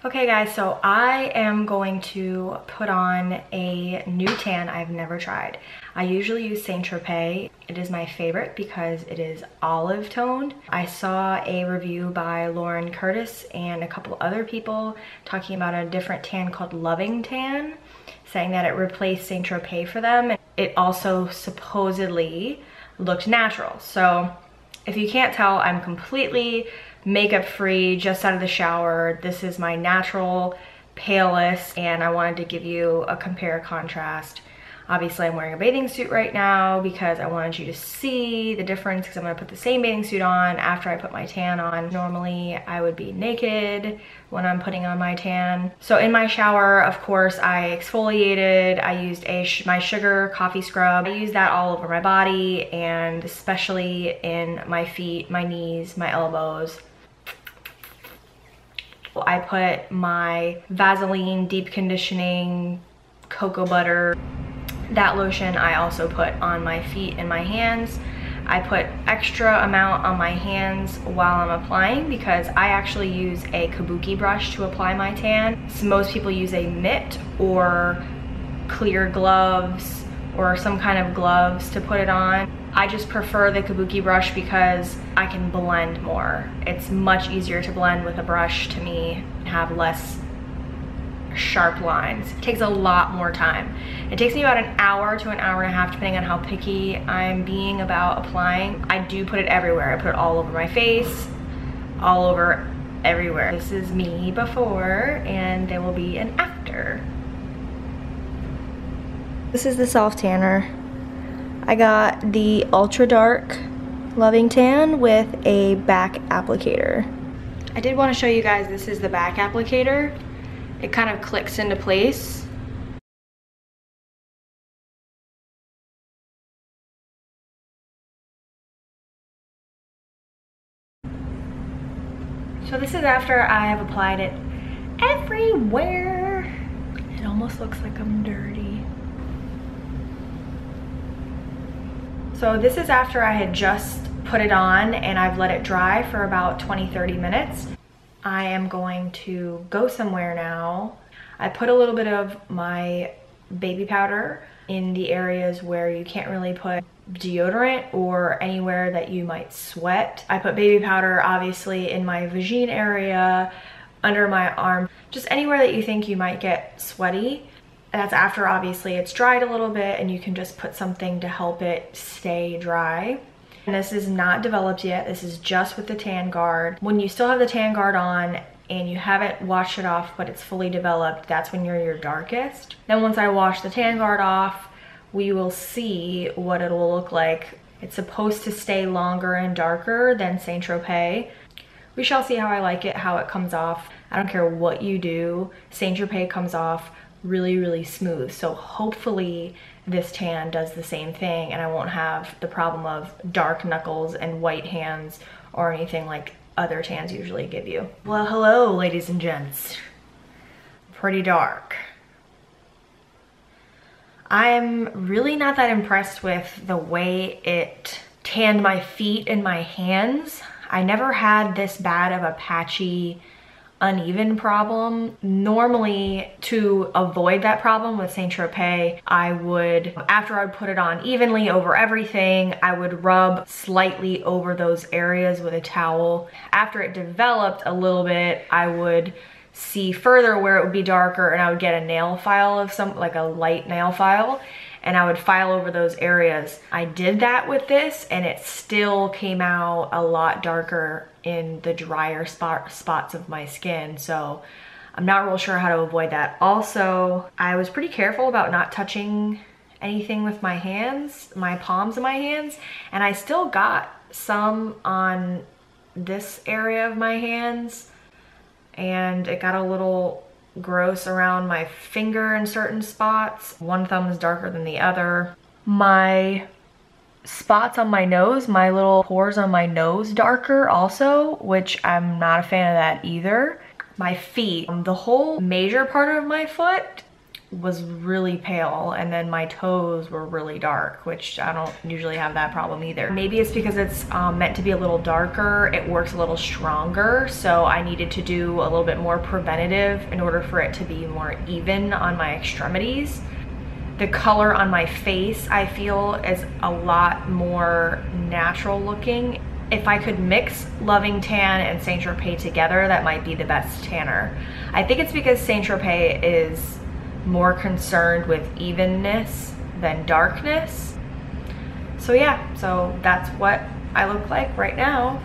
Okay guys, so I am going to put on a new tan I've never tried. I usually use Saint Tropez. It is my favorite because it is olive toned. I saw a review by Lauren Curtis and a couple other people talking about a different tan called Loving Tan, saying that it replaced Saint Tropez for them. It also supposedly looked natural. So if you can't tell, I'm completely makeup free, just out of the shower. This is my natural palest, and I wanted to give you a compare contrast. Obviously I'm wearing a bathing suit right now because I wanted you to see the difference, because I'm going to put the same bathing suit on after I put my tan on. Normally I would be naked when I'm putting on my tan. So in my shower, of course, I exfoliated. I used my sugar coffee scrub. I used that all over my body, and especially in my feet, my knees, my elbows. I put my Vaseline deep conditioning cocoa butter. That lotion I also put on my feet and my hands. I put extra amount on my hands while I'm applying because I actually use a kabuki brush to apply my tan. So most people use a mitt or clear gloves or some kind of gloves to put it on. I just prefer the kabuki brush because I can blend more. It's much easier to blend with a brush to me and have less sharp lines. It takes a lot more time. It takes me about an hour to an hour and a half depending on how picky I'm being about applying. I do put it everywhere. I put it all over my face, all over everywhere. This is me before, and there will be an after. This is the self tanner. I got the ultra dark Loving Tan with a back applicator. I did want to show you guys, this is the back applicator. It kind of clicks into place. So this is after I have applied it everywhere. It almost looks like I'm dirty. So this is after I had just put it on and I've let it dry for about 20-30 minutes. I am going to go somewhere now. I put a little bit of my baby powder in the areas where you can't really put deodorant or anywhere that you might sweat. I put baby powder obviously in my vagine area, under my arm, just anywhere that you think you might get sweaty. And that's after obviously it's dried a little bit, and you can just put something to help it stay dry. And this is not developed yet. This is just with the tan guard. When you still have the tan guard on and you haven't washed it off but it's fully developed, that's when you're your darkest. Then once I wash the tan guard off, we will see what it will look like. It's supposed to stay longer and darker than Saint Tropez. We shall see how I like it, how it comes off. I don't care what you do, Saint Tropez comes off really, really smooth. So hopefully this tan does the same thing and I won't have the problem of dark knuckles and white hands or anything like other tans usually give you. Well, hello ladies and gents. Pretty dark. I'm really not that impressed with the way it tanned my feet and my hands. I never had this bad of a patchy, uneven problem. Normally, to avoid that problem with Saint Tropez, I would, after I'd put it on evenly over everything, I would rub slightly over those areas with a towel. After it developed a little bit, I would see further where it would be darker, and I would get a nail file of like a light nail file, and I would file over those areas. I did that with this and it still came out a lot darker in the drier spots of my skin. So I'm not real sure how to avoid that. Also, I was pretty careful about not touching anything with my hands, my palms of my hands, and I still got some on this area of my hands, and it got a little gross around my finger in certain spots. One thumb is darker than the other. My spots on my nose, my little pores on my nose darker also, which I'm not a fan of that either. My feet, the whole major part of my foot was really pale, and then my toes were really dark, which I don't usually have that problem either. Maybe it's because it's meant to be a little darker, it works a little stronger, so I needed to do a little bit more preventative in order for it to be more even on my extremities. The color on my face, I feel, is a lot more natural looking. If I could mix Loving Tan and Saint Tropez together, that might be the best tanner. I think it's because Saint Tropez is more concerned with evenness than darkness. So yeah, so that's what I look like right now.